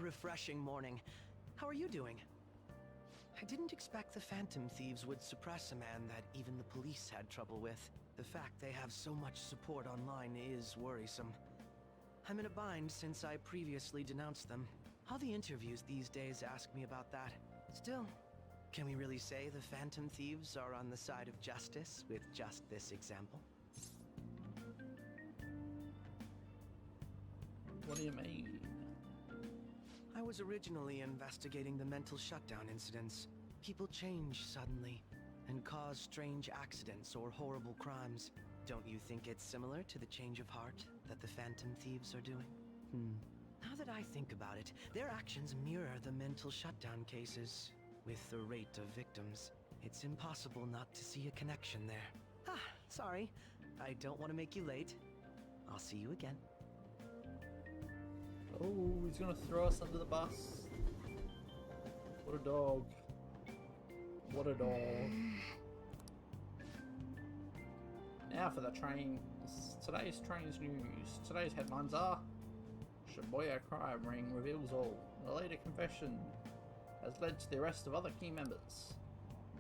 refreshing morning. How are you doing? I didn't expect the Phantom Thieves would suppress a man that even the police had trouble with. The fact they have so much support online is worrisome. I'm in a bind since I previously denounced them. All the interviews these days ask me about that. Still, can we really say the Phantom Thieves are on the side of justice with just this example? What do you mean? I was originally investigating the mental shutdown incidents. People change suddenly and cause strange accidents or horrible crimes. Don't you think it's similar to the change of heart that the Phantom Thieves are doing? Now that I think about it, their actions mirror the mental shutdown cases. With the rate of victims, it's impossible not to see a connection there. Ah, sorry. I don't want to make you late. I'll see you again. Oh, he's gonna throw us under the bus. What a dog. What a dog. Now for the train. Today's train's news. Today's headlines are: Shibuya crime ring reveals all. A later confession has led to the arrest of other key members.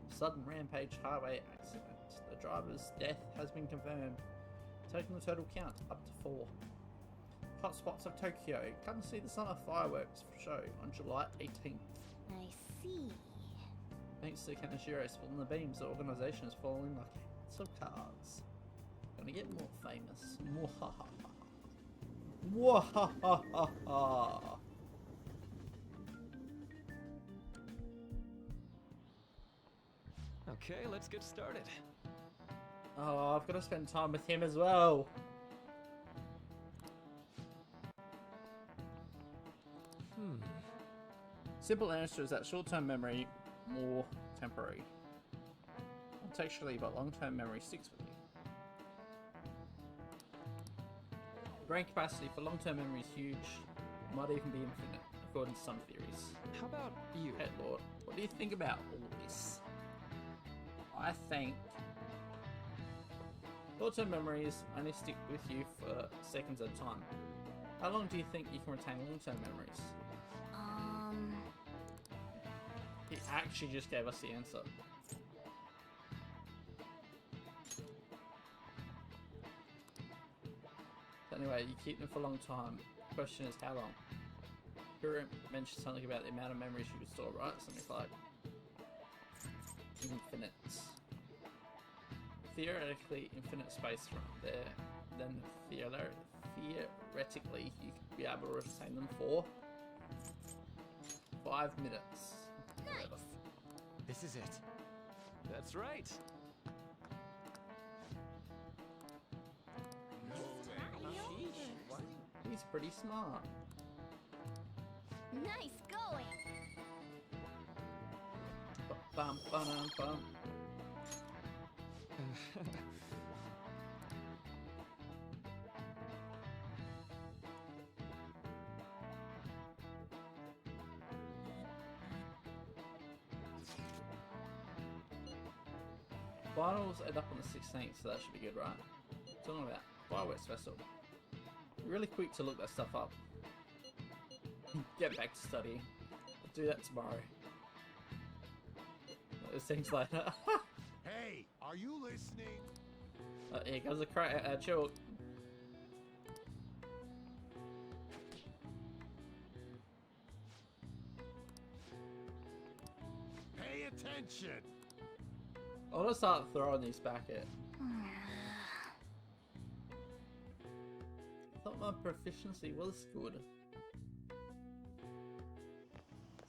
Sudden rampage highway accident. The driver's death has been confirmed, taking the total count up to 4. Hotspots of Tokyo. Come see the summer fireworks show on July 18th. I see. Thanks to Kamoshida spilling the beams, the organisation is falling like a house of cards. Gonna get more famous. Mwahaha. Mwahaha. Okay, let's get started. Oh, I've got to spend time with him as well. Simple answer is that short-term memory more temporary. Contextually, but long-term memory sticks with you. Brain capacity for long-term memory is huge. It might even be infinite, according to some theories. How about you? Head Lord, what do you think about all this? I think short-term memories only stick with you for seconds at a time. How long do you think you can retain long-term memories? He actually just gave us the answer. So anyway, you keep them for a long time. The question is how long? Kuro mentioned something about the amount of memories you could store, right? Something like infinite. Theoretically, infinite space from there. Then theoretically, you could be able to retain them for 5 minutes. Nice. This is it. That's right. He's pretty smart. Nice going. Bum, bum, bum. Finals end up on the 16th, so that should be good, right? Talking about Fireworks Festival. Really quick to look that stuff up. Get back to studying. I'll do that tomorrow. Those things like that. Hey, are you listening? Here goes a chill. Pay attention. I want to start throwing these back at. I thought my proficiency was good.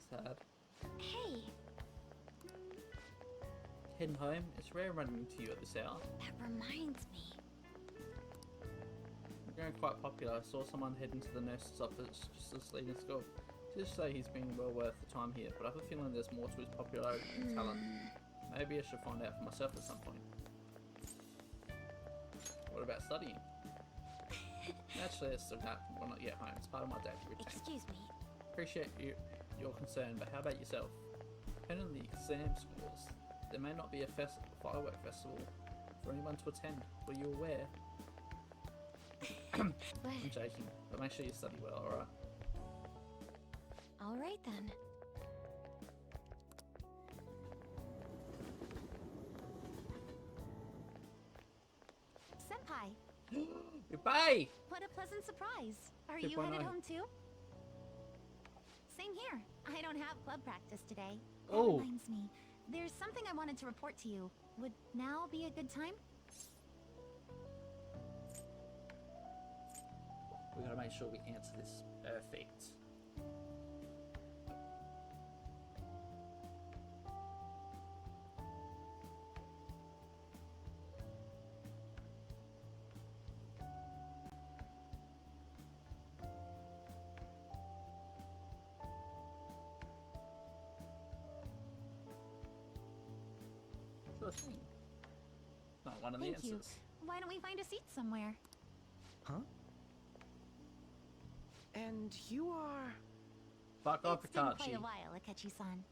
Sad. Hey, Heading home, it's rare running into you at this hour. that reminds me. You're going quite popular. I saw someone head into the nurse's office just as leaving school. Just say he's been well worth the time here, but I have a feeling there's more to his popularity and talent. Maybe I should find out for myself at some point. What about studying? Actually, it's still not, well, not yet home. It's part of my daily routine. Excuse me. Appreciate your concern, but how about yourself? Depending on the exam scores, there may not be a firework festival for anyone to attend. Were you aware? I'm joking, but make sure you study well, alright? All right then. Senpai, Goodbye! what a pleasant surprise. Are Good you one, headed I- home too? Same here. I don't have club practice today. That Oh. reminds me. There's something I wanted to report to you. Would now be a good time? We gotta make sure we answer this perfect. Sure thing. Not one of the Thank you. answers. Why don't we find a seat somewhere? Huh? And you are... Fuck off, It's been quite Pikachu. a while, Akechi-san.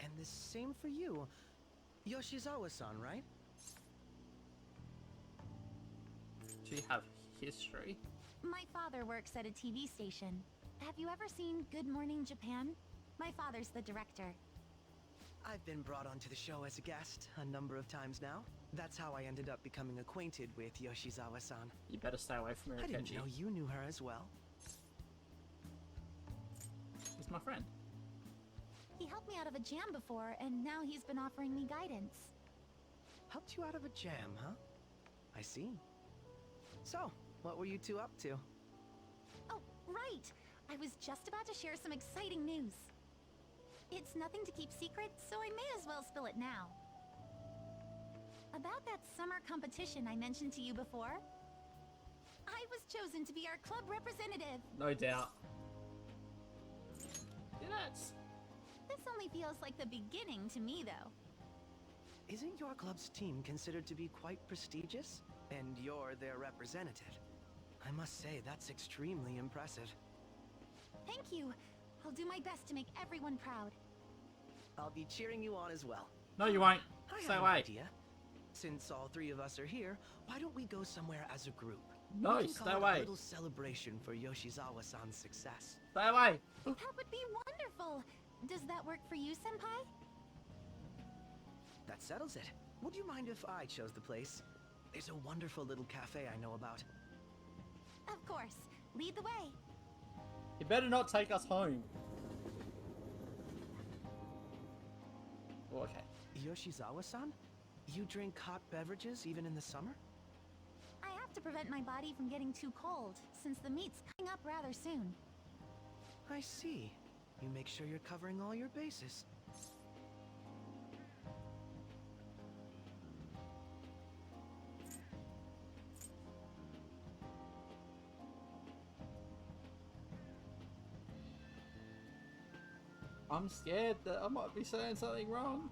And the same for you. Yoshizawa-san, right? Do you have history? My father works at a TV station. Have you ever seen Good Morning Japan? My father's the director. I've been brought onto the show as a guest a number of times now. That's how I ended up becoming acquainted with Yoshizawa-san. You better stay away from her, I didn't Akechi. know you knew her as well. He's my friend. He helped me out of a jam before, and now he's been offering me guidance. Helped you out of a jam, huh? I see. So, what were you two up to? Oh, right! I was just about to share some exciting news. It's nothing to keep secret, so I may as well spill it now. About that summer competition I mentioned to you before. I was chosen to be our club representative. No doubt. Yeah, that's... This only feels like the beginning to me, though. Isn't your club's team considered to be quite prestigious? And you're their representative. I must say, that's extremely impressive. Thank you. I'll do my best to make everyone proud. I'll be cheering you on as well. No, you won't. I Stay have away. an idea. Since all three of us are here, why don't we go somewhere as a group? No, We can stay call it away. A little celebration for Yoshizawa-san's success. Stay away. That would be wonderful. Does that work for you, Senpai? That settles it. Would you mind if I chose the place? There's a wonderful little cafe I know about. Of course. Lead the way. You better not take us home. Oh, okay. Yoshizawa-san? You drink hot beverages even in the summer? I have to prevent my body from getting too cold, since the meet's coming up rather soon. I see. You make sure you're covering all your bases. I'm scared that I might be saying something wrong.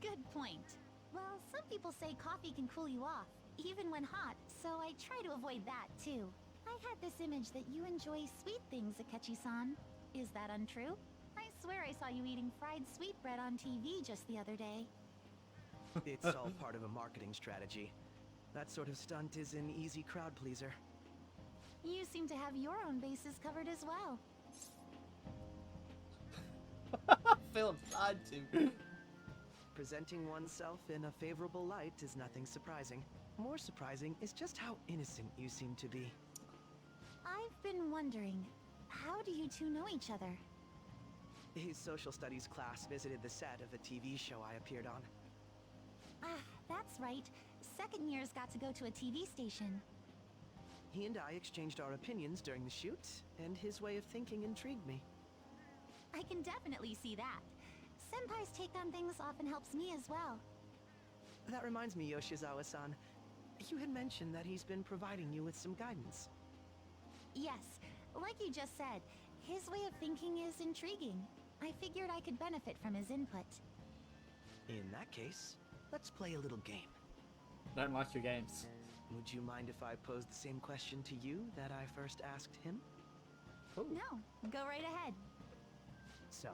Good point. Well, some people say coffee can cool you off, even when hot, so I try to avoid that, too. I had this image that you enjoy sweet things, Akechi-san. Is that untrue? I swear I saw you eating fried sweetbread on TV just the other day. It's all part of a marketing strategy. That sort of stunt is an easy crowd pleaser. You seem to have your own bases covered as well. Philip lied to. Presenting oneself in a favorable light is nothing surprising. More surprising is just how innocent you seem to be. I've been wondering, how do you two know each other? His social studies class visited the set of a TV show I appeared on. Ah, that's right. Second years got to go to a TV station. He and I exchanged our opinions during the shoot, and his way of thinking intrigued me. I can definitely see that. Senpai's take on things often helps me as well. That reminds me, Yoshizawa-san. You had mentioned that he's been providing you with some guidance. Yes, like you just said, his way of thinking is intriguing. I figured I could benefit from his input. In that case, let's play a little game. Don't like your games. Would you mind if I posed the same question to you that I first asked him? Ooh. No, go right ahead. So,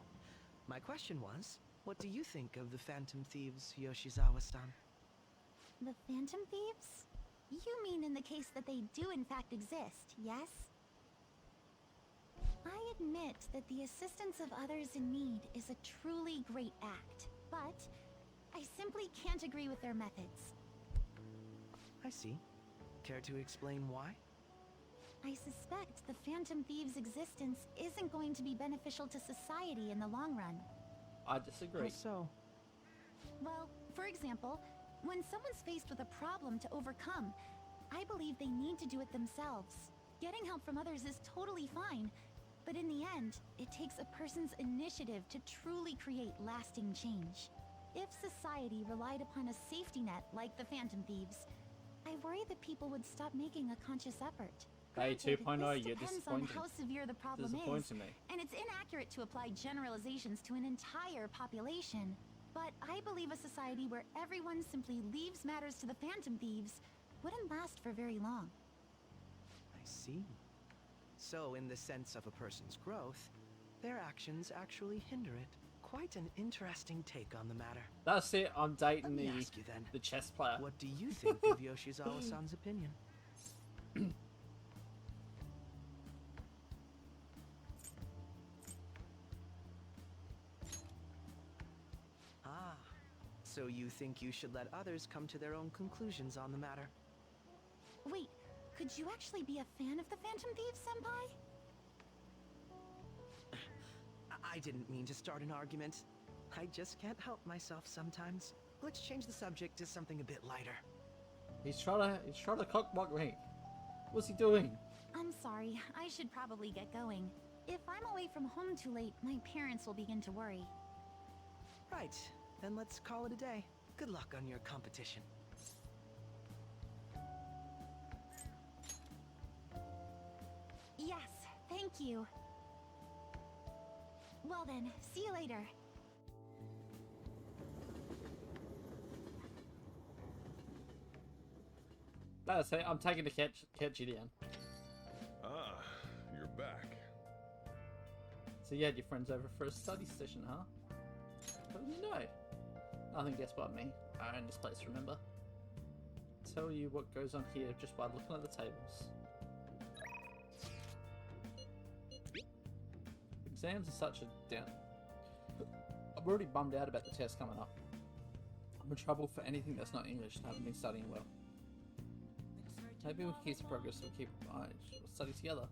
My question was, what do you think of the Phantom Thieves, Yoshizawa-san? The Phantom Thieves? You mean in the case that they do in fact exist, yes? I admit that the assistance of others in need is a truly great act, but I simply can't agree with their methods. I see. Care to explain why? I suspect the Phantom Thieves' existence isn't going to be beneficial to society in the long run. I disagree. How so? Well, for example, when someone's faced with a problem to overcome, I believe they need to do it themselves. Getting help from others is totally fine, but in the end, it takes a person's initiative to truly create lasting change. If society relied upon a safety net like the Phantom Thieves, I worry that people would stop making a conscious effort. Hey, Granted, 2.0, this you're depends on disappointing. how severe the problem is, Disappointing me. and it's inaccurate to apply generalizations to an entire population. But I believe a society where everyone simply leaves matters to the Phantom Thieves wouldn't last for very long. I see. So, in the sense of a person's growth, their actions actually hinder it. Quite an interesting take on the matter. That's it. I'm Let dating me ask you then, the chess player. what do you think of Yoshizawa-san's opinion? Ah, so you think you should let others come to their own conclusions on the matter? Wait, could you actually be a fan of the Phantom Thieves, Senpai? I didn't mean to start an argument. I just can't help myself sometimes. Let's change the subject to something a bit lighter. He's trying to cockblock me. What's he doing? I'm sorry, I should probably get going. If I'm away from home too late, my parents will begin to worry. Right, then let's call it a day. Good luck on your competition. Yes, thank you. Well then, see you later. That's it. I'm taking the catch you down. Ah, you're back. So you had your friends over for a study session, huh? How did you know? Nothing guessed by me. I own this place, remember? Tell you what goes on here just by looking at the tables. Exams are such a down. I'm already bummed out about the test coming up. I'm in trouble for anything that's not English and haven't been studying well. Maybe we'll keep some progress and we'll study together.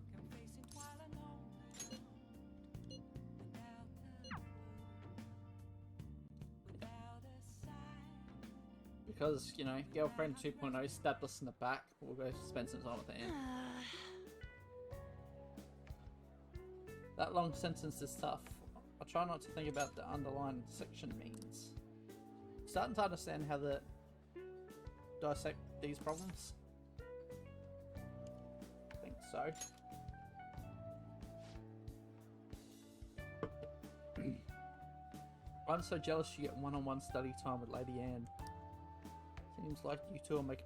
Because, you know, girlfriend 2.0 stabbed us in the back, we'll go spend some time at the end. That long sentence is tough. I try not to think about the underlying section means. Starting to understand how to dissect these problems. I think so. I'm so jealous you get one-on-one study time with Lady Anne. Seems like you two are making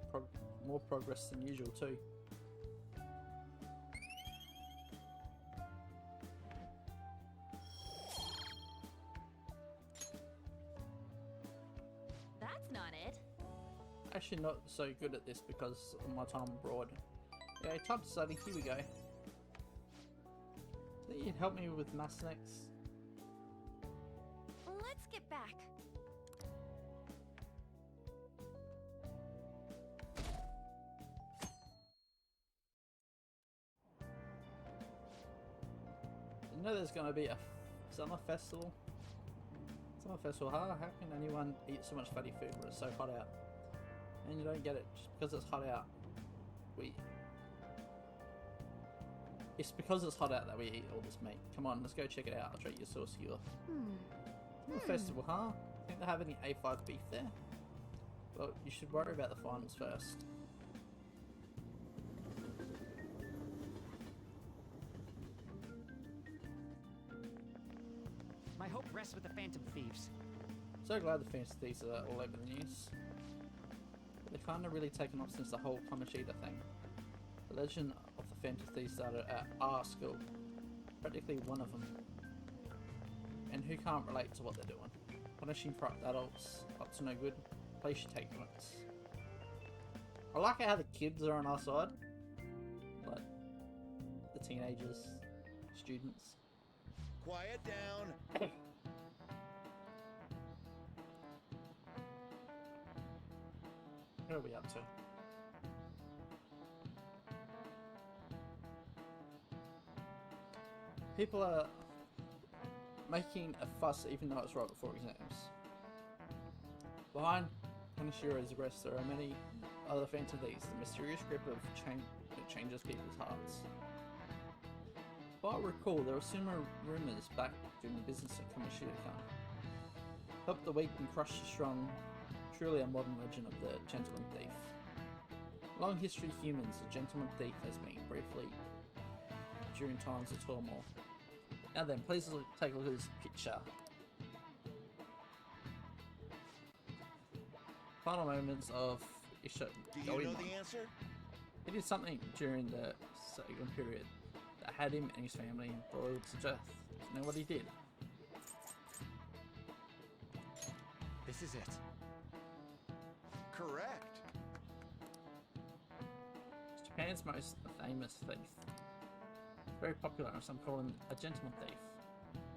more progress than usual too. That's not it. Actually not so good at this because of my time abroad. Yeah, time to study, here we go. Think you'd help me with maths next? Let's get back. You know there's gonna be a summer festival? Summer festival, huh? How can anyone eat so much fatty food when it's so hot out? And you don't get it just because it's hot out. It's because it's hot out that we eat all this meat. Come on, let's go check it out. I'll treat you to a skewer. Summer festival, huh? Think they have any A5 beef there? Well, you should worry about the finals first. My hope rests with the Phantom Thieves. So glad the Fantasy Thieves are all over the news. But they've kind of really taken off since the whole Kamoshida thing. The legend of the Phantom Thieves started at our school. Practically one of them. and who can't relate to what they're doing. Punishing corrupt adults up to no good. Police should take notes. I like how the kids are on our side. Like, the teenagers, students. Quiet down. What are we up to? People are making a fuss even though it's right before exams. Behind Kamoshira's arrest there are many other phantom thieves, the mysterious grip of change that changes people's hearts. If I recall, there were similar rumours back during the business at Kamoshida-kan. Help the weak and crush the strong, truly a modern legend of the gentleman thief. Long history of humans, the gentleman thief has been briefly during times of turmoil. Now then, please take a look at this picture. Final moments of Isha Do you know Goemon. the answer? He did something during the second period that had him and his family broiled to death. Do you know what he did? This is it. Correct. Japan's most famous thief. Very popular, and some call him a gentleman thief.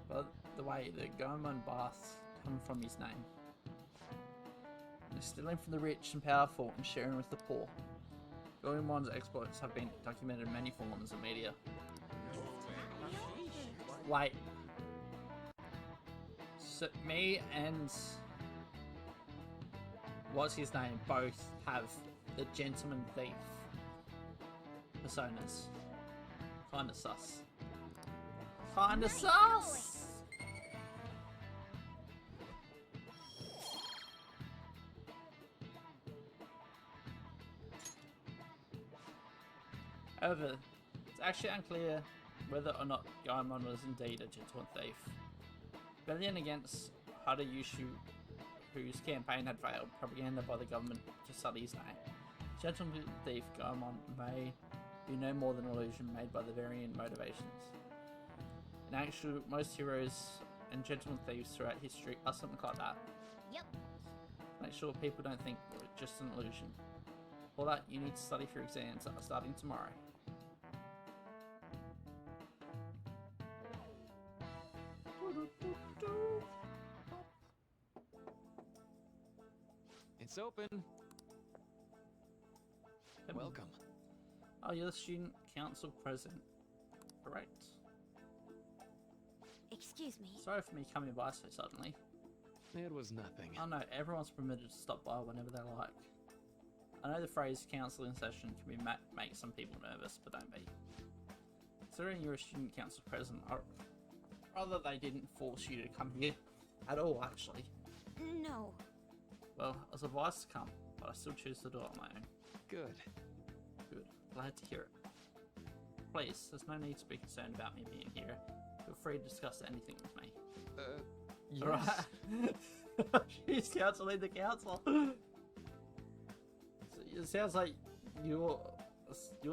By the way, the Goemon baths come from his name. He's stealing from the rich and powerful and sharing with the poor. Goemon's exploits have been documented in many forms of media. Wait. So me and what's his name both have the gentleman thief personas. Kinda sus. Kinda sus! However, it's actually unclear whether or not Goemon was indeed a gentleman thief. Rebellion against Hada Yushu, whose campaign had failed, propaganda by the government to study his name. Gentleman thief Goemon may be no more than an illusion made by the varying motivations. In actual, most heroes and gentleman thieves throughout history are something like that. Yep. Make sure people don't think we're just an illusion. For that, you need to study for exams that are starting tomorrow. It's open. Welcome. Oh, you're the student council president. Correct. Excuse me. Sorry for me coming by so suddenly. It was nothing. Oh no, everyone's permitted to stop by whenever they like. I know the phrase council in session can be make some people nervous, but don't be. Considering you're a student council president, I'd rather they didn't force you to come here at all, actually. No. Well, I was advised to come, but I still choose to do it on my own. Good. Good. Glad to hear it. Please, there's no need to be concerned about me being here. Feel free to discuss anything with me. Yes. Alright. She's counseling the council. It sounds like you're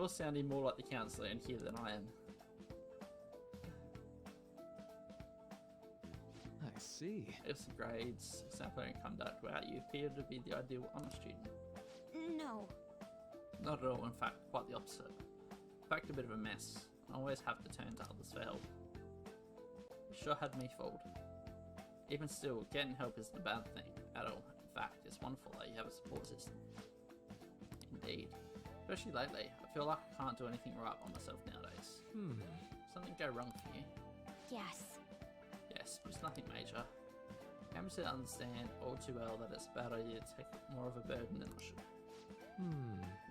sounding more like the counsellor in here than I am. I see. If the grades, exemplary conduct, wow, you appear to be the ideal honor student. No. Not at all, in fact, quite the opposite. In fact, a bit of a mess. I always have to turn to others for help. You sure had me fooled. Even still, getting help isn't a bad thing at all. In fact, it's wonderful that you have a support system. Indeed. Especially lately, I feel like I can't do anything right by myself nowadays. Something go wrong for you? Yes. Yes, but it's nothing major. I'm to understand all too well that it's a bad idea to take more of a burden than I should.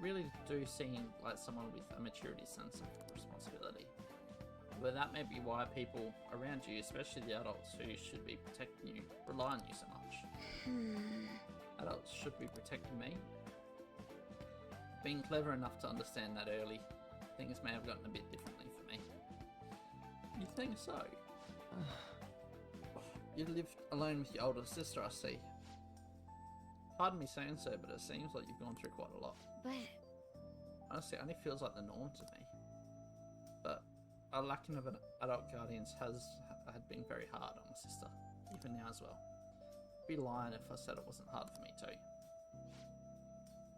Really do seem like someone with a maturity sense of responsibility. But that may be why people around you, especially the adults who should be protecting you, rely on you so much. Adults should be protecting me. Being clever enough to understand that early, things may have gotten a bit differently for me. You think so? You lived alone with your older sister, I see. Pardon me saying so, but it seems like you've gone through quite a lot. But Honestly, it only feels like the norm to me. But a lacking of an adult guardians has I had been very hard on my sister, even now as well. I'd be lying if I said it wasn't hard for me too.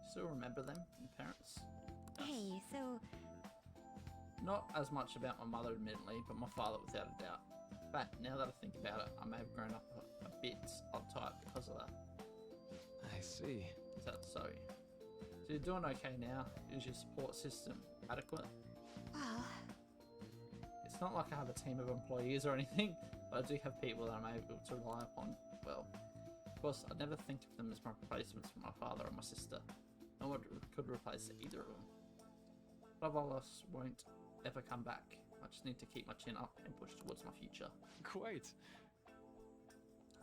Still remember them, your parents? Hey, so Not as much about my mother, admittedly, but my father without a doubt. In fact, now that I think about it, I may have grown up a bit uptight because of that. I see. Is that so? So you're doing okay now? Is your support system adequate? well, It's not like I have a team of employees or anything, but I do have people that I'm able to rely upon. Well, of course, I'd never think of them as my replacements for my father or my sister. No one could replace either of them. Love all us won't ever come back. I just need to keep my chin up and push towards my future. Quite.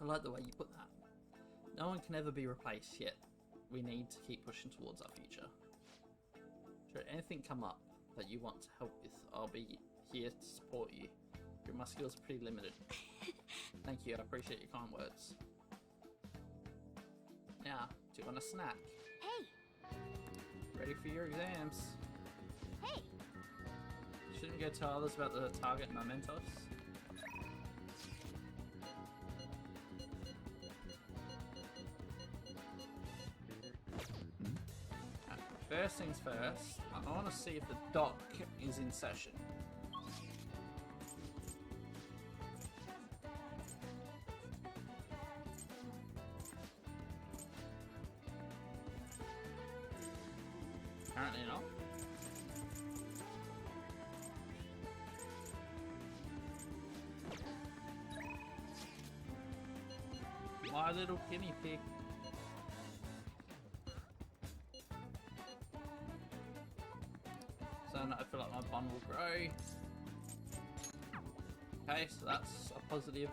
I like the way you put that. No one can ever be replaced, yet we need to keep pushing towards our future. Should anything come up that you want to help with, I'll be here to support you. My skills are pretty limited. Thank you, I appreciate your kind words. Now, do you want a snack? hey, Ready for your exams? hey, Shouldn't go tell others about the target mementos. First things first, I want to see if the dock is in session. Apparently not. My little guinea pig. So I feel like my bond will grow. Okay, so that's a positive.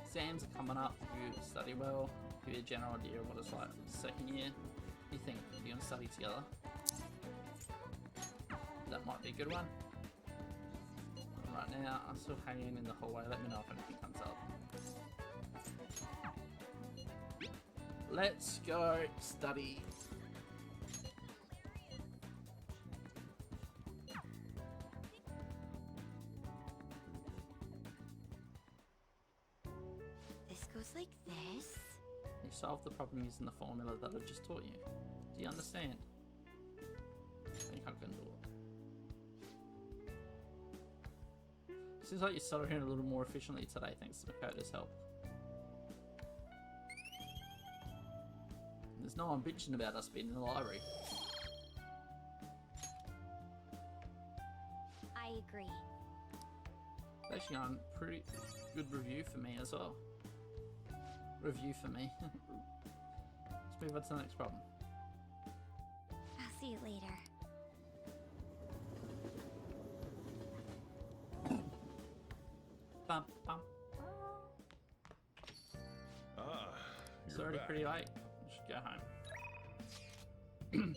Exams are coming up. You study well. Give you a general idea of what it's like for the second year. You think you're gonna study together? That might be a good one. Right now, I'm still hanging in the hallway. Let me know if anything comes up. Let's go study. this goes like this. You solve the problem using the formula that I just taught you. Do you understand? I think I can do it. Seems like you're studying a little more efficiently today thanks to Makoto's help. There's no one bitching about us being in the library. I agree. It's actually on pretty good review for me as well. Review for me. Let's move on to the next problem. I'll see you later. Bum, bum. Ah, It's you're already back. pretty late. I should go home.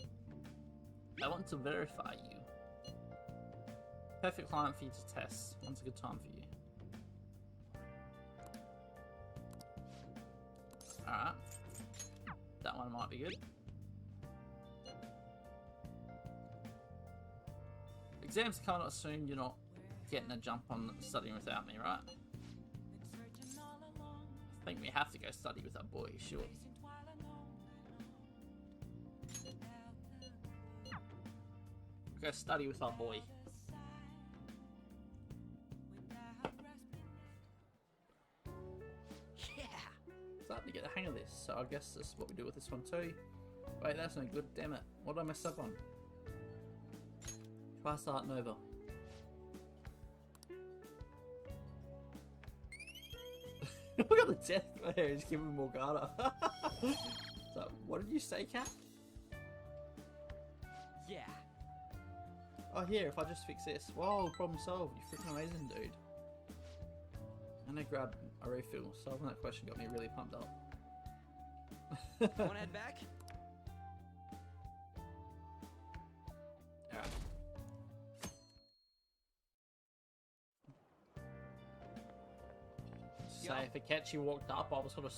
I want to verify you. Perfect client for you to test. When's a good time for you? Alright. That one might be good. Exams are coming up soon. You're not getting a jump on studying without me, right? I think we have to go study with our boy, sure. Go study with our boy. Yeah! Starting to get the hang of this, so I guess this is what we do with this one too. Wait, that's no good, damn it. What did I mess up on? Try starting over. Look at the death player, he's giving Morgana. So, what did you say, Cat? Yeah. Oh, here, if I just fix this. Whoa, problem solved. You're freaking amazing, dude. And I grabbed a refill. Solving that question got me really pumped up. Wanna head back? Alright. So if Akechi walked up, I was sort of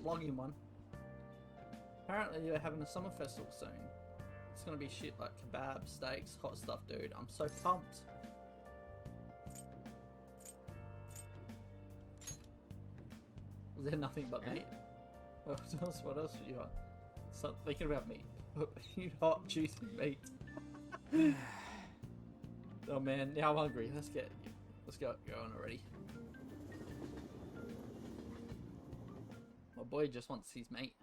slogging one. Apparently they're having a summer festival soon. It's gonna be shit like kebabs, steaks, hot stuff, dude. I'm so pumped. Was there nothing but meat? What else did you want? Stop thinking about meat. You hot, juicy meat. Oh man, now I'm hungry. Let's go going already. My boy just wants his meat.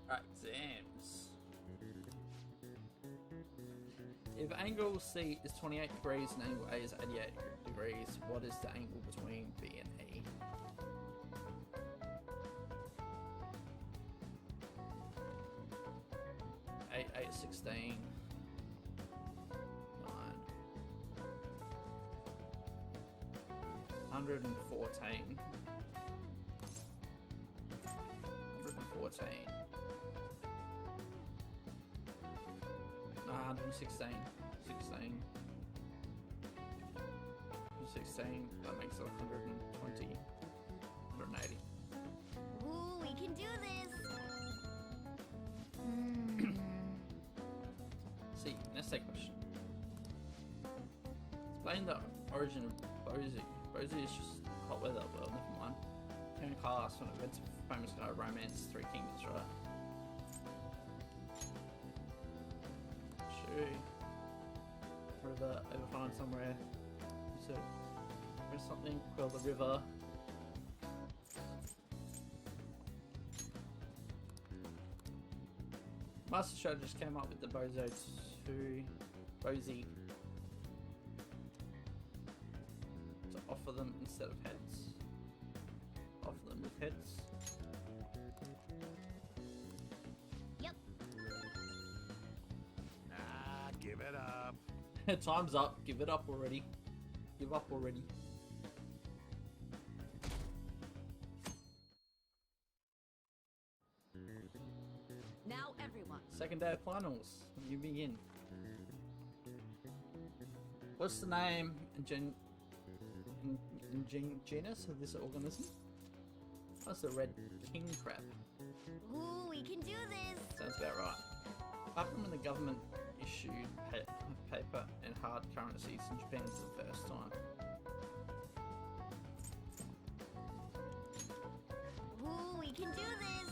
Exams. If angle C is 28 degrees and angle A is 88 degrees, what is the angle between B and E? Eight, 16. 114. 114. 116. 16. 16. That makes it 120. 180. Ooh, we can do this. See, next question. Explain the origin of Bozy. Bozy is just hot weather, well, never mind. Came in class when it went to famous guy Romance Three Kingdoms, right? Sure. River, ever find somewhere? So, there's something, quell the river. Master Strategist came up with the Bozo 2 Bozy to offer them instead of heads. Offer them with heads. Yep. Ah, give it up. Time's up. Give it up already. Give up already. Now everyone. Second day of finals. You begin. What's the name and genus of this organism? That's the red king crab. Ooh, we can do this. Sounds about right. Apart from when the government issued paper and hard currencies in Japan for the first time. Ooh, we can do this.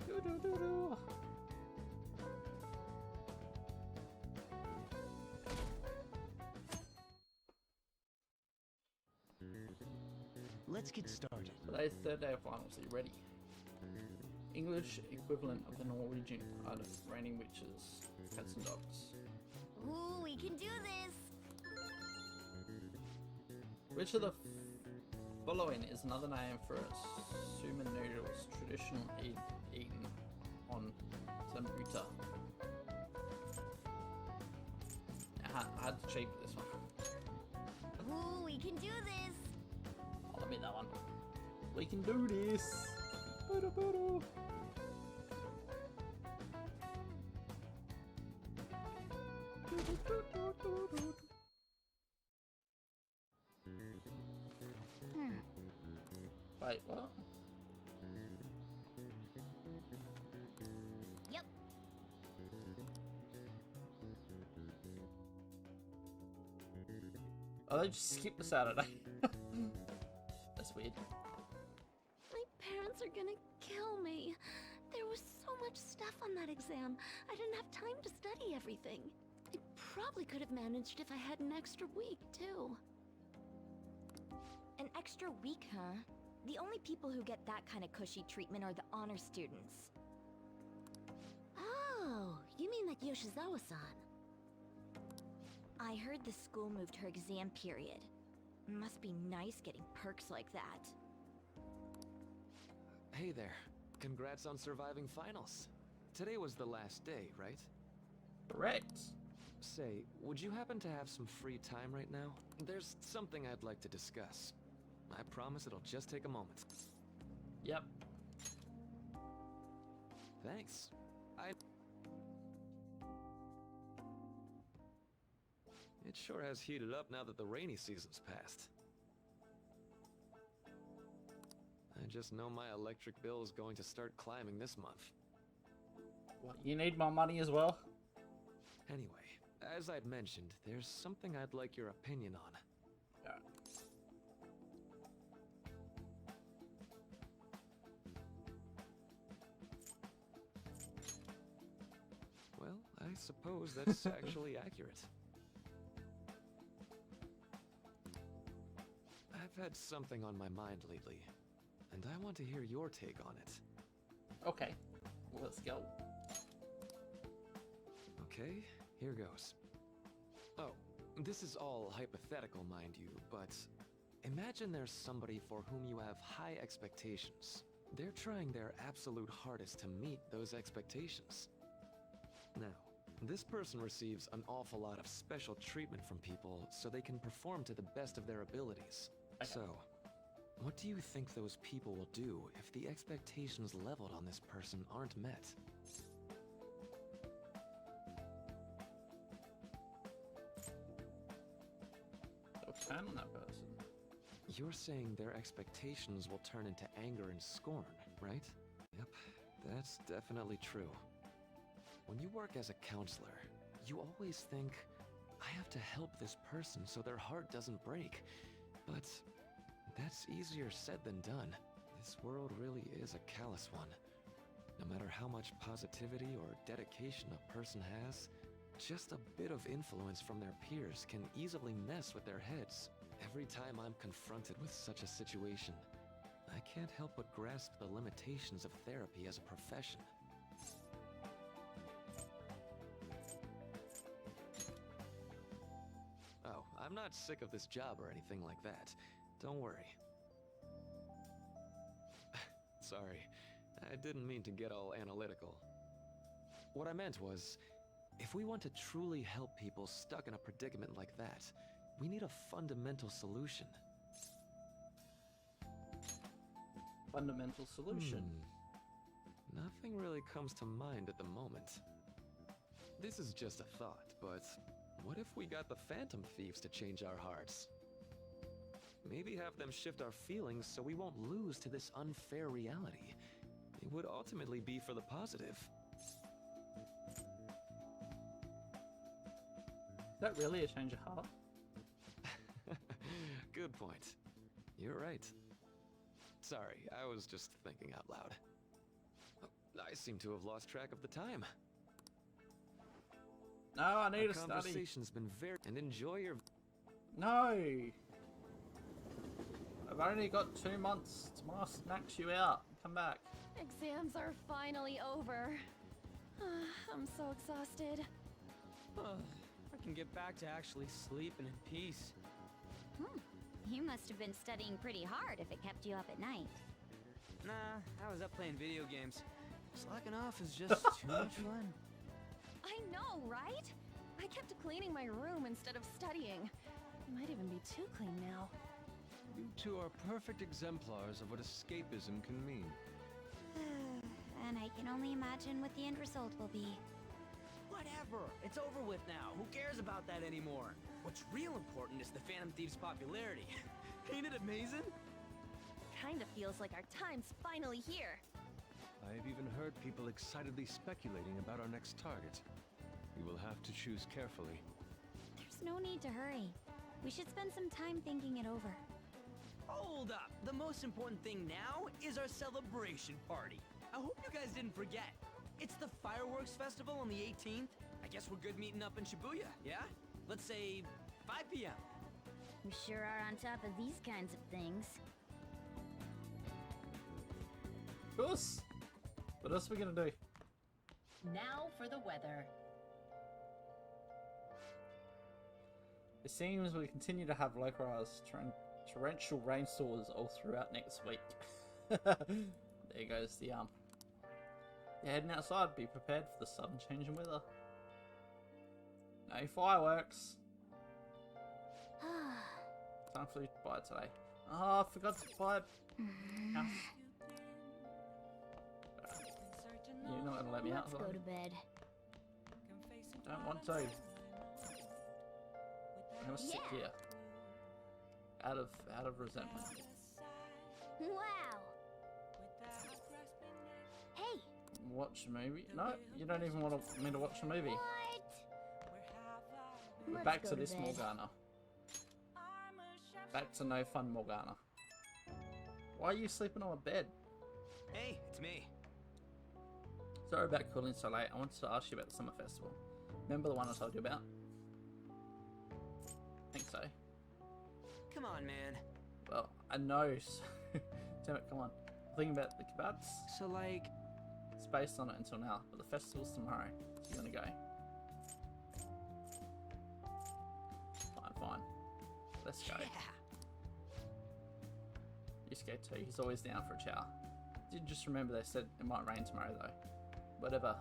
Doo-doo-doo-doo. Let's get started. Today's third day of finals. Are you ready? English equivalent of the Norwegian art of raining witches, cats and dogs. Ooh, we can do this. Which of the following is another name for suman noodles traditionally eaten on Sambuta? I had to cheat this one. Ooh, we can do this. I'll admit that one. We can do this. Boo-doo-boo-doo. Wait, what? Yep. Oh, they just skipped the Saturday. That's weird. My parents are gonna kill me. There was so much stuff on that exam. I didn't have time to study everything. I probably could have managed if I had an extra week, too. An extra week, huh? The only people who get that kind of cushy treatment are the honor students. Oh, you mean like Yoshizawa-san? I heard the school moved her exam period. Must be nice getting perks like that. Hey there. Congrats on surviving finals. Today was the last day, right? Correct. Say, would you happen to have some free time right now? There's something I'd like to discuss. I promise it'll just take a moment. Yep. Thanks. It sure has heated up now that the rainy season's passed. I just know my electric bill is going to start climbing this month. What, you need my money as well? Anyway, as I'd mentioned, there's something I'd like your opinion on. Yeah. Well, I suppose that's actually accurate. I've had something on my mind lately, and I want to hear your take on it. Okay, let's go. Okay, here goes. Oh, this is all hypothetical, mind you, but imagine there's somebody for whom you have high expectations. They're trying their absolute hardest to meet those expectations. Now, this person receives an awful lot of special treatment from people so they can perform to the best of their abilities. Okay. So, what do you think those people will do if the expectations leveled on this person aren't met? They'll turn on that person. You're saying their expectations will turn into anger and scorn, right? Yep, that's definitely true. When you work as a counselor, you always think, I have to help this person so their heart doesn't break. But that's easier said than done. This world really is a callous one. No matter how much positivity or dedication a person has, just a bit of influence from their peers can easily mess with their heads. Every time I'm confronted with such a situation, I can't help but grasp the limitations of therapy as a profession. Oh, I'm not sick of this job or anything like that. Don't worry. Sorry, I didn't mean to get all analytical. What I meant was, if we want to truly help people stuck in a predicament like that, we need a fundamental solution. Fundamental solution. Nothing really comes to mind at the moment. This is just a thought, but what if we got the Phantom Thieves to change our hearts? Maybe have them shift our feelings so we won't lose to this unfair reality. It would ultimately be for the positive. Is that really a change of heart? Good point. You're right. Sorry, I was just thinking out loud. I seem to have lost track of the time. No, I need Our to study. conversation's been very... And enjoy your... No! I've only got 2 months to max you out. Come back. Exams are finally over. I'm so exhausted. I can get back to actually sleeping in peace. You must have been studying pretty hard if it kept you up at night. Nah, I was up playing video games. Slacking off is just too much fun. I know, right? I kept cleaning my room instead of studying. It might even be too clean now. You two are perfect exemplars of what escapism can mean. And I can only imagine what the end result will be. Whatever, it's over with now. Who cares about that anymore? What's real important is the Phantom Thieves' popularity. Ain't it amazing? Kinda feels like our time's finally here. I have even heard people excitedly speculating about our next target. We will have to choose carefully. There's no need to hurry. We should spend some time thinking it over. Hold up! The most important thing now is our celebration party. I hope you guys didn't forget. It's the fireworks festival on the 18th. I guess we're good meeting up in Shibuya, yeah? Let's say 5 p.m. We sure are on top of these kinds of things. Of course. What else are we gonna do? Now for the weather. It seems we continue to have localized torrential rainstorms all throughout next week. There goes the You're heading outside, be prepared for the sudden change in weather. No fireworks. Time for you to buy it today. Oh, I forgot to buy it. You're not gonna let me out, Let's go to bed. Don't want to. I'm gonna sit here. Out of resentment. Wow. Hey. Watch a movie? No, you don't even want me to watch a movie. What? We're Let's back go to this bed. Morgana. Back to no fun Morgana. Why are you sleeping on my bed? Hey, it's me. Sorry about calling so late. I wanted to ask you about the summer festival. Remember the one I told you about? I think so. Come on, man. Well, I know. Damn it, come on. I'm thinking about the kebabs. So, like... It's based on it until now, but the festival's tomorrow. So you're gonna go. Fine. Let's go. Yeah. Yusuke too, he's always down for a chow. Did just remember they said it might rain tomorrow though. Whatever.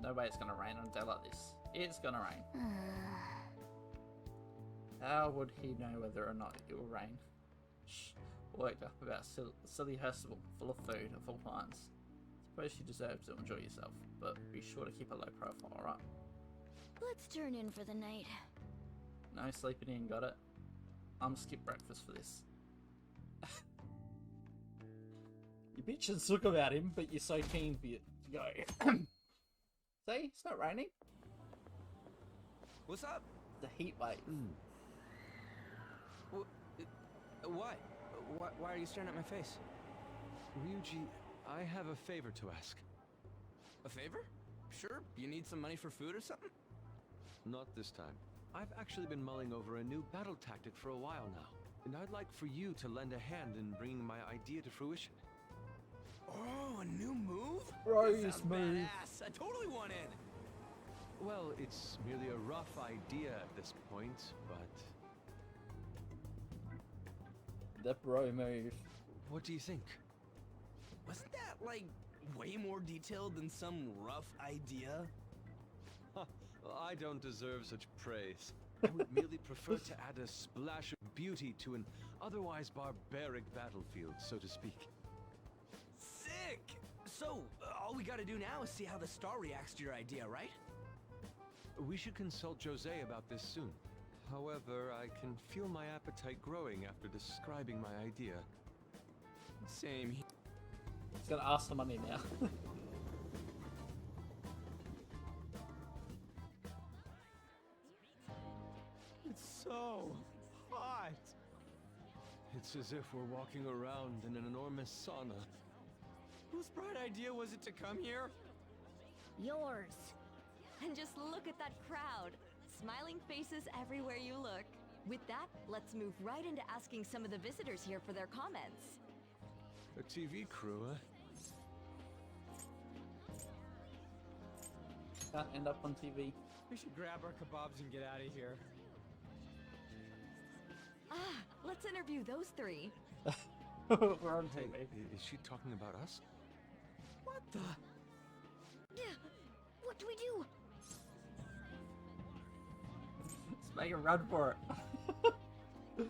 No way it's gonna rain on a day like this. It's gonna rain. How would he know whether or not it will rain? Shh. Worked up about a silly festival full of food of all kinds. Suppose you deserve to enjoy yourself, but be sure to keep a low profile, alright? Let's turn in for the night. No sleeping in, got it? I'm gonna skip breakfast for this. You bitch and sook about him, but you're so keen for you to go. See? It's not raining. What's up? The heat wave. What? Why are you staring at my face? Ryuji, I have a favor to ask. A favor? Sure. You need some money for food or something? Not this time. I've actually been mulling over a new battle tactic for a while now, and I'd like for you to lend a hand in bringing my idea to fruition. Oh, a new move? Rose That sounds move. badass. I totally want in. Well, it's merely a rough idea at this point, but... The bro move. What do you think? Wasn't that, like, way more detailed than some rough idea? Well, I don't deserve such praise. I would merely prefer to add a splash of beauty to an otherwise barbaric battlefield, so to speak. Sick! So, all we gotta do now is see how the star reacts to your idea, right? We should consult Jose about this soon. However, I can feel my appetite growing after describing my idea. Same here. He's gonna ask for money now. It's so hot. It's as if we're walking around in an enormous sauna. Whose bright idea was it to come here? Yours. And just look at that crowd. Smiling faces everywhere you look. With that, let's move right into asking some of the visitors here for their comments. A TV crew, huh? Can't end up on TV. We should grab our kebabs and get out of here. Ah, let's interview those three. We're on Hey, TV. is she talking about us? What the? What do we do? Let's make a run for it. Do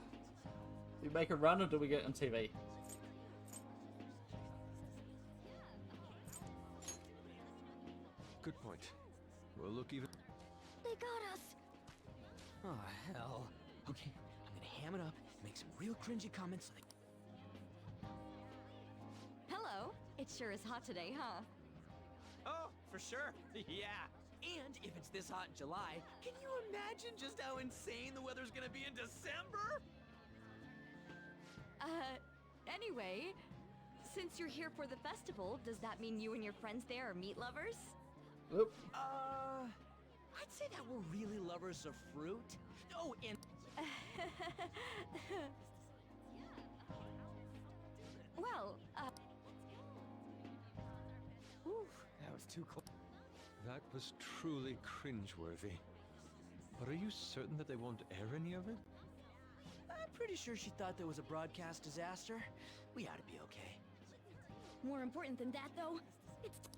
we make a run or do we get on TV? Good point. We'll look even... They got us. Oh, hell. Okay, I'm gonna ham it up, make some real cringy comments like... Hello. It sure is hot today, huh? Oh, for sure. Yeah. And if it's this hot in July, can you imagine just how insane the weather's gonna be in December? Anyway, since you're here for the festival, does that mean you and your friends there are meat lovers? Oop. I'd say that we're really lovers of fruit. Oh, and... Well, Ooh, that was too close. That was truly cringeworthy. But are you certain that they won't air any of it? I'm pretty sure she thought there was a broadcast disaster. We ought to be okay. More important than that, though, it's...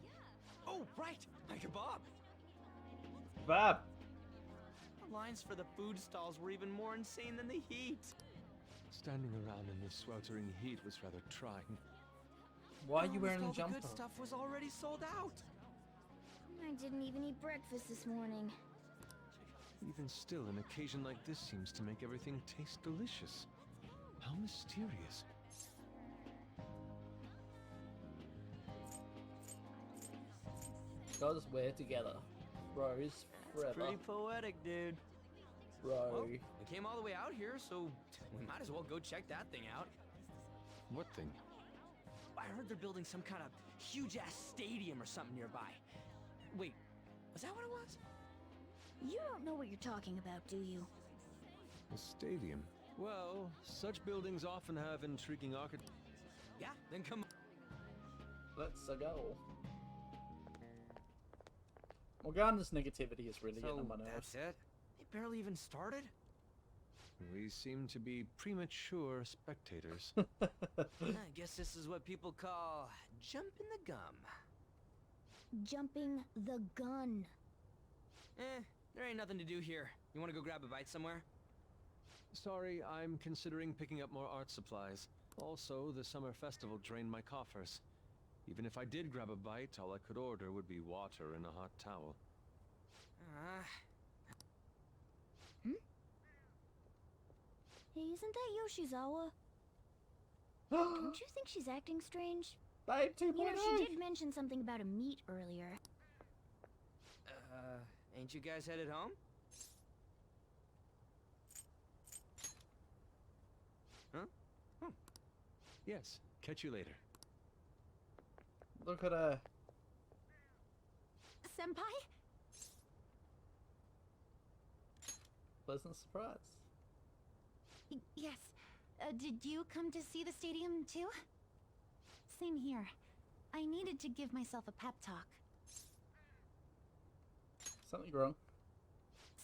Oh, right! My kebab! Bob. The lines for the food stalls were even more insane than the heat. Standing around in the sweltering heat was rather trying. Why are you Almost wearing all a jumper? The good stuff was already sold out. I didn't even eat breakfast this morning. Even still, an occasion like this seems to make everything taste delicious. How mysterious. Because we're together. Bros forever. Pretty poetic, dude. Bro. Well, we came all the way out here, so we might as well go check that thing out. What thing? I heard they're building some kind of huge-ass stadium or something nearby. Wait, was that what it was? You don't know what you're talking about, do you? A stadium. Well, such buildings often have intriguing architecture. Yeah, then come on. Let's go. Morgana's negativity is really getting on my nerves. That's it? They barely even started? We seem to be premature spectators. I guess this is what people call jumping the gum. Jumping the gun. There ain't nothing to do here. You wanna go grab a bite somewhere? Sorry, I'm considering picking up more art supplies. Also, the summer festival drained my coffers. Even if I did grab a bite, all I could order would be water and a hot towel. Hey, isn't that Yoshizawa? Don't you think she's acting strange? Babe 2.0! You know, she did mention something about a meet earlier. Ain't you guys headed home? Huh? Oh. Yes, catch you later. Look at her. Senpai? Pleasant surprise. Yes. Did you come to see the stadium too? Same here. I needed to give myself a pep talk. Something wrong.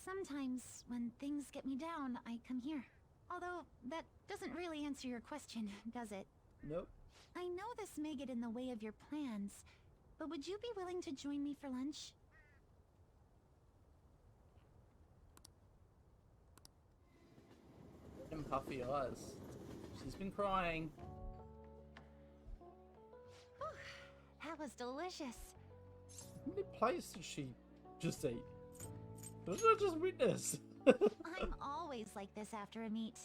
Sometimes, when things get me down, I come here. Although, that doesn't really answer your question, does it? Nope. I know this may get in the way of your plans, but would you be willing to join me for lunch? And puffy eyes. She's been crying. That was delicious. How many plates did she just eat? What did I just witness? I'm always like this after a meet.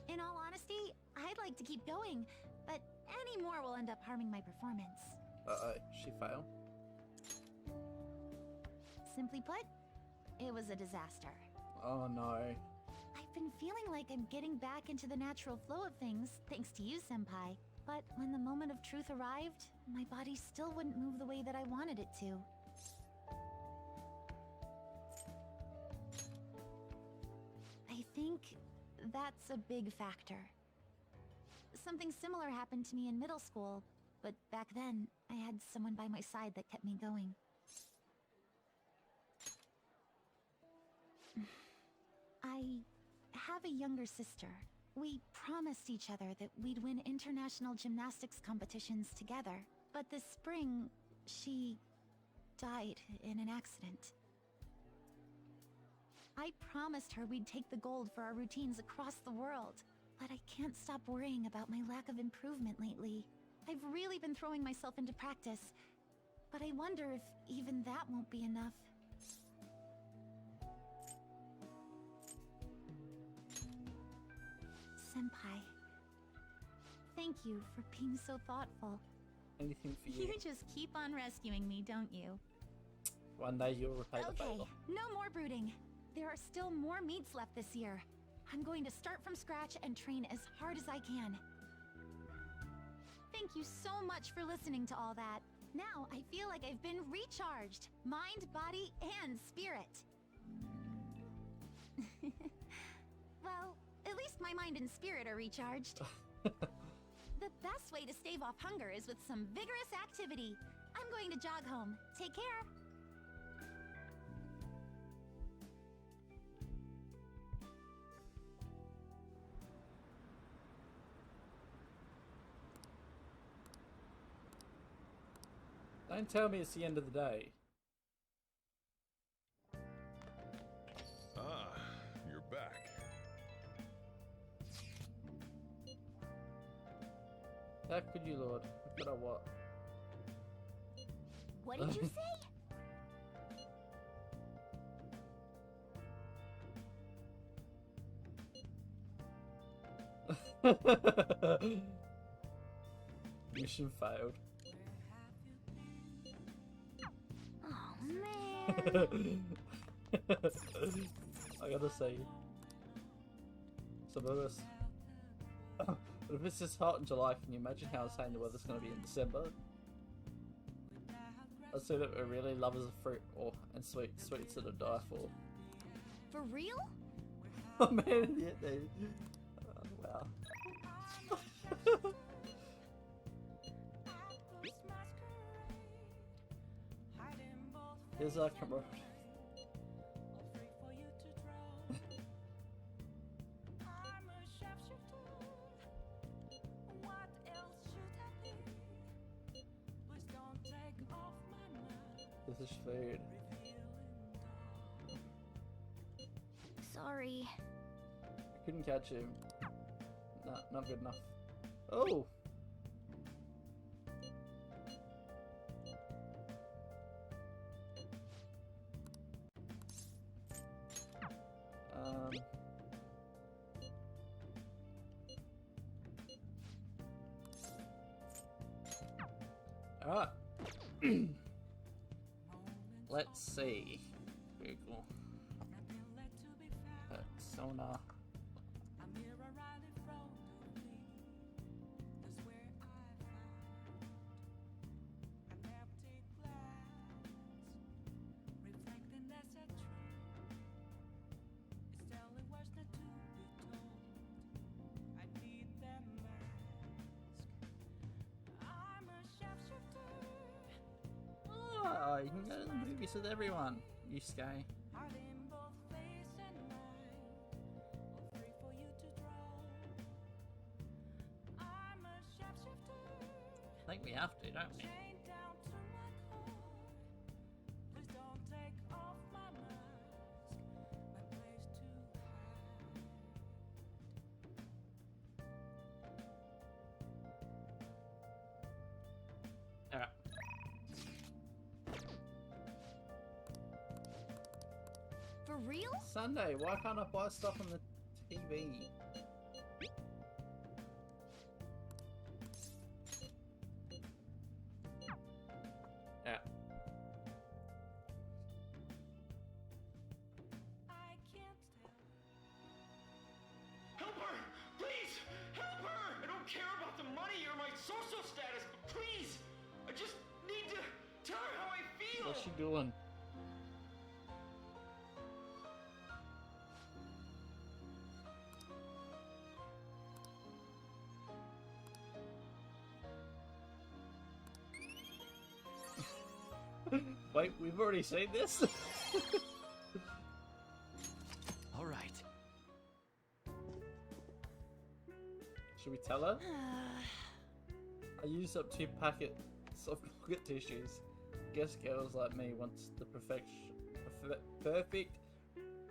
In all honesty, I'd like to keep going, but any more will end up harming my performance. Uh-oh, she failed. Simply put, it was a disaster. Oh no. I've been feeling like I'm getting back into the natural flow of things, thanks to you, Senpai. But when the moment of truth arrived, my body still wouldn't move the way that I wanted it to. I think that's a big factor. Something similar happened to me in middle school, but back then, I had someone by my side that kept me going. I have a younger sister. We promised each other that we'd win international gymnastics competitions together. But this spring, she died in an accident. I promised her we'd take the gold for our routines across the world. But I can't stop worrying about my lack of improvement lately. I've really been throwing myself into practice. But I wonder if even that won't be enough. Senpai, thank you for being so thoughtful. Anything for you. You just keep on rescuing me, don't you? One day you'll repay the Okay, favor. no more brooding. There are still more meets left this year. I'm going to start from scratch and train as hard as I can. Thank you so much for listening to all that. Now I feel like I've been recharged. Mind, body, and spirit. Well, at least my mind and spirit are recharged. The best way to stave off hunger is with some vigorous activity. I'm going to jog home. Take care. Don't tell me it's the end of the day. Ah, you're back. How could you, Lord? But I what? What did you say? Mission failed. Oh man. I gotta say, some of us. But if it's this hot in July, can you imagine how insane the weather's gonna be in December? I say that we're really lovers of fruit and sweets that are die for. For real? Oh man, yeah, dude. Oh, wow. Here's our camera. This is food. Sorry. I couldn't catch him. Nah, not good enough. Oh! Alright. Let's see. Google. Persona. Oh, you can go to the movies with everyone, you sky. I think we have to, don't we? Alright. For real? Sunday, why can't I buy stuff on the TV? Yeah. Help her! Please! Help her! I don't care about the money or my social status, but please! I just need to tell her how I feel! What's she doing? Wait, we've already seen this? All right. Should we tell her? I used up 2 packets of pocket tissues. Guess girls like me want the perfect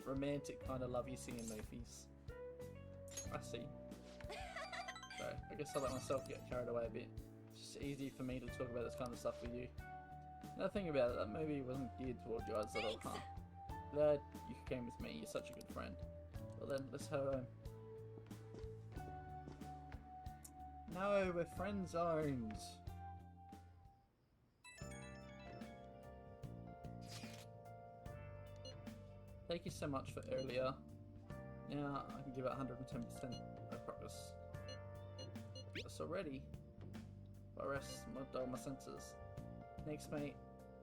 romantic kind of love you see in movies. I see. So, I guess I let myself get carried away a bit. It's just easy for me to talk about this kind of stuff with you. Now think about it, that movie wasn't geared toward you at all, huh? Glad you came with me, you're such a good friend. Well then, let's head home. No, we're friend zones. Thank you so much for earlier. Now I can give it 110% of progress. That's already. I rest my dull my senses. Next mate,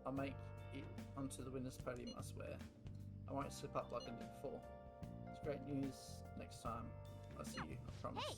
I'll make it onto the winner's podium, I swear. I won't slip up like I did before. It's great news next time I see you, I promise. Hey!